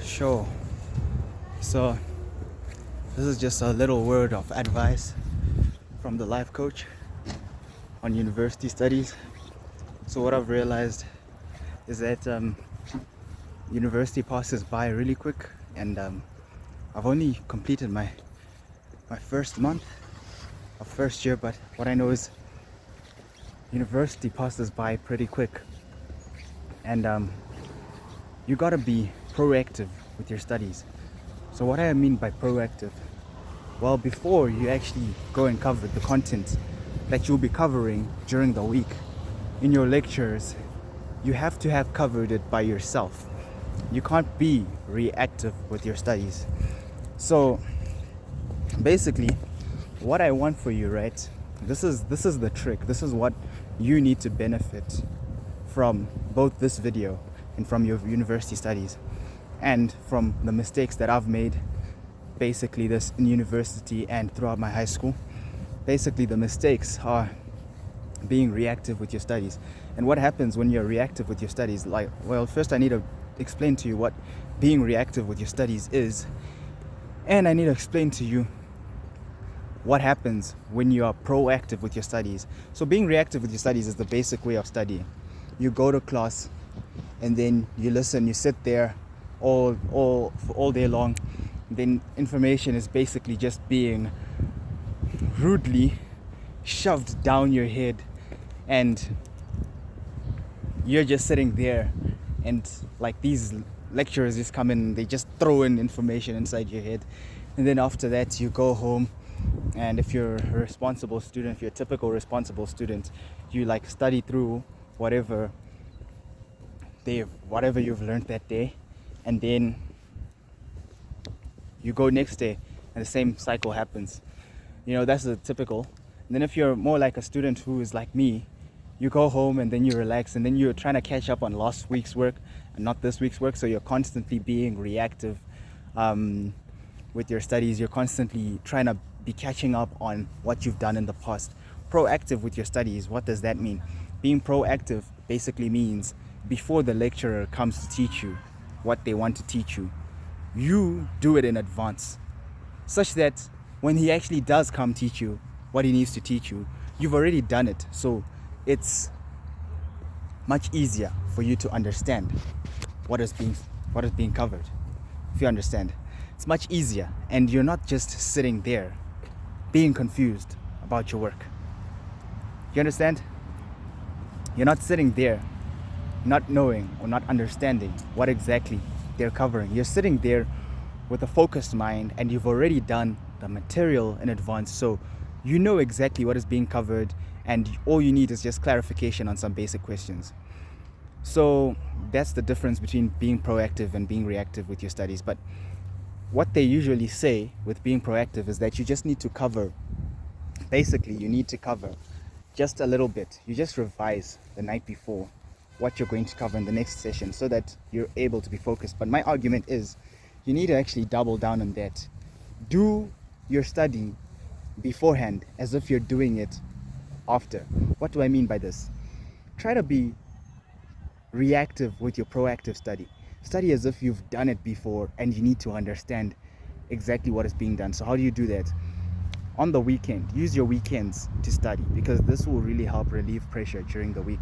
Sure. So, this is just a little word of advice from the life coach on university studies. So, what I've realized is that university passes by really quick, and I've only completed my first month of first year, but what I know is university passes by pretty quick, and you gotta be proactive with your studies. So what I mean by proactive, well, before you actually go and cover the content that you'll be covering during the week in your lectures, you have to have covered it by yourself. You can't be reactive with your studies. So basically, what I want for you, right? This is the trick. This is what you need to benefit from both this video and from your university studies and from the mistakes that I've made basically this in university and throughout my high school. Basically, the mistakes are being reactive with your studies. And what happens when you're reactive with your studies? Like, well, first I need to explain to you what being reactive with your studies is, and I need to explain to you what happens when you are proactive with your studies. So being reactive with your studies is the basic way of studying. You go to class and then you listen, you sit there all day long. Then information is basically just being rudely shoved down your head, and you're just sitting there, and like these lecturers just come in, they just throw in information inside your head. And then after that you go home, and if you're a responsible student, if you're a typical responsible student, you like study through whatever you've learned that day, and then you go next day and the same cycle happens. That's the typical. And then if you're more like a student who is like me, you go home and then you relax, and then you're trying to catch up on last week's work and not this week's work. So you're constantly being reactive with your studies. You're constantly trying to be catching up on what you've done in the past. Proactive with your studies, what does that mean? Being proactive basically means before the lecturer comes to teach you what they want to teach you, you do it in advance, such that when he actually does come teach you what he needs to teach you, you've already done it. So it's much easier for you to understand what is being covered. If you understand, it's much easier, and you're not just sitting there being confused about your work. You understand? You're not sitting there not knowing or not understanding what exactly they're covering. You're sitting there with a focused mind, and you've already done the material in advance, so you know exactly what is being covered, and all you need is just clarification on some basic questions. So that's the difference between being proactive and being reactive with your studies. But what they usually say with being proactive is that you just need to cover, basically you need to cover just a little bit. You just revise the night before what you're going to cover in the next session so that you're able to be focused. But my argument is you need to actually double down on that. Do your study beforehand as if you're doing it after. What do I mean by this? Try to be reactive with your proactive study. Study as if you've done it before and you need to understand exactly what is being done. So how do you do that? On the weekend, use your weekends to study, because this will really help relieve pressure during the week.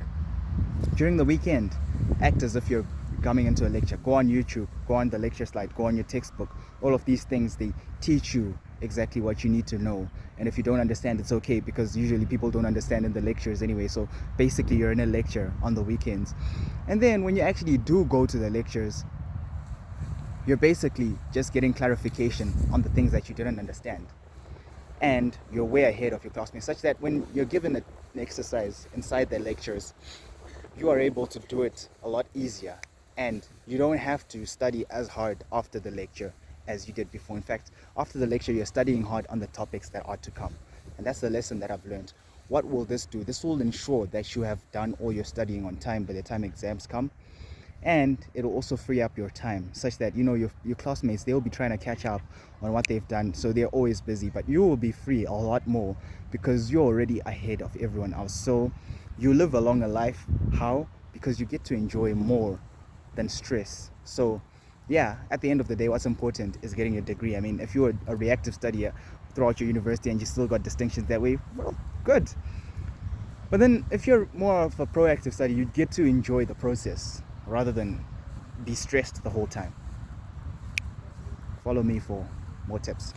During the weekend, act as if you're coming into a lecture. Go on YouTube, go on the lecture slide, go on your textbook. All of these things, they teach you exactly what you need to know. And if you don't understand, it's okay, because usually people don't understand in the lectures anyway. So basically you're in a lecture on the weekends. And then when you actually do go to the lectures, you're basically just getting clarification on the things that you didn't understand. And you're way ahead of your classmates, such that when you're given an exercise inside the lectures, you are able to do it a lot easier, and you don't have to study as hard after the lecture as you did before. In fact, after the lecture, you're studying hard on the topics that are to come. And that's the lesson that I've learned. What will this do? This will ensure that you have done all your studying on time by the time exams come. And it'll also free up your time, such that your classmates, they'll be trying to catch up on what they've done, so they're always busy, but you will be free a lot more because you're already ahead of everyone else. So you live a longer life. How? Because you get to enjoy more than stress. So yeah, at the end of the day, what's important is getting your degree. I mean, if you're a reactive studier throughout your university and you still got distinctions that way, well, good. But then if you're more of a proactive study, you get to enjoy the process rather than be stressed the whole time. Follow me for more tips.